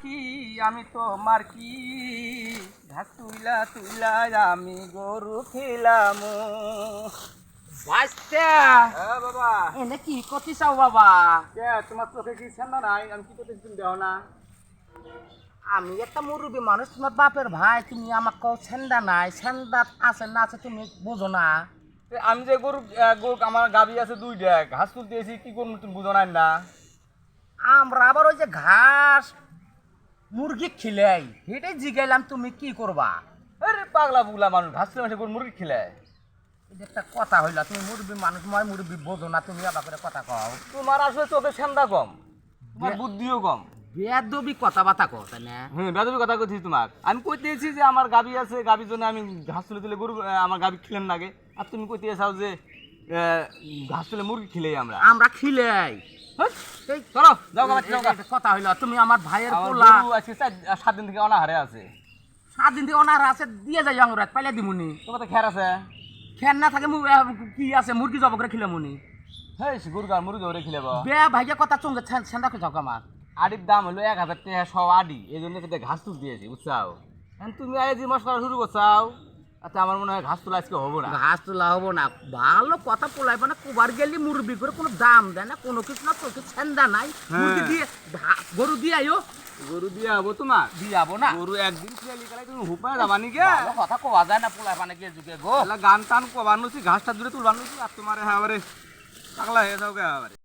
কি আমি তোমার কি ঘাস তুইলা তুইলা আমি গরু খেলাম। ভাইস্তা হ্যাঁ বাবা। এনে কি করতে চাও বাবা? কে তোমার চোখে কি ঠান্ডা নাই? আমি কি করতে তুমি দেও না? আমি একটা মুরব্বী মানুষ, তোমার বাপের ভাই, তুমি আমাকে কও ছেন্দা নাই, ছেন্দা আছে না আছে তুমি বুঝো না। আমি যে গরু গরু আমার গাভী আছে দুইটা, ঘাস তুলতে এসি কি করবো তুমি বুঝো নাই না? আমরা আবার ওই যে ঘাস মুরগি খিলাই সেটাই জিগাইলাম তুমি কি করবা। আরে পাগলা বুগলা মানুষ, ঘাস তুলে মাসে গরু মুরগি খেলে। এটা একটা কথা হইল, তুমি মুরব্বী মানুষ, মই মুরব্বী বোঝো না, তুমি আবার করে কথা কও। তোমার আসলে চোখে ঠান্ডা কম, তোমার বুদ্ধিও কম। বেয়াদবি কথাবার্তা কও তাই না? বেদবি কথা কইছি তোমার। আমি কইতেছি যে আমার গাভী আছে, গাভীর জন্য আমি ঘাস তুলে তুলে গরু আমার গাভী খিলেন লাগে, আর তুমি কইতে চাও যে ঘাস তুলে মুরগি খিলেই আমরা। আমরা খিলাই এই চলো যাও গাভী যাও। এটা কথা হইল, তুমি আমার ভাইয়ের আমার পোলা গরু আজকে 7 দিন থেকে অনাহারে আছে। 7 দিন থেকে অনার আছে, দিয়ে যাই আঙুরাত পাইলে দিমুনি। তোমার তো খের আছে। খেন না থাকে কি আছে, মুরগি জব করে খিলে মুনি। হ্যাঁ গরু গার মুরগি ধরে খিলেব। বে ভাইকে কথা চঙ্গে ছেন্দা কে যাও আমার। আডির দাম হলো 1000 টাকা সব আডি, এই জন্য তো ঘাস তুল দিয়েছি বুঝছাও। এখন তুমি আজ যে মশলা শুরু করছাও, আচ্ছা আমার মনে হয় ঘাস তোলা আজকে হবো না। ঘাস তোলা হবো না, ভালো কথা পোলাইব না, কুবার গেলি মুরগি করে কোনো দাম দেয় না, কোনো কিছু না, তোকে ছেন্দা নাই। মুরগি দিয়ে গরু দিয়ে আইও, গরু দিয়ে হবো তোমার? দিয়ে যাবো না। গরু একদিন খিলালি গেলে তুমি হুপায় যাবা নি গে? ভালো কথা কোয়া যায় না পোলাই মানে কে যুগে গো। গান টান কবানুছি, ঘাসটা দূরে তুলবানুছি, আর তোমার হ্যাঁ পাগলা হয়ে যাও গে।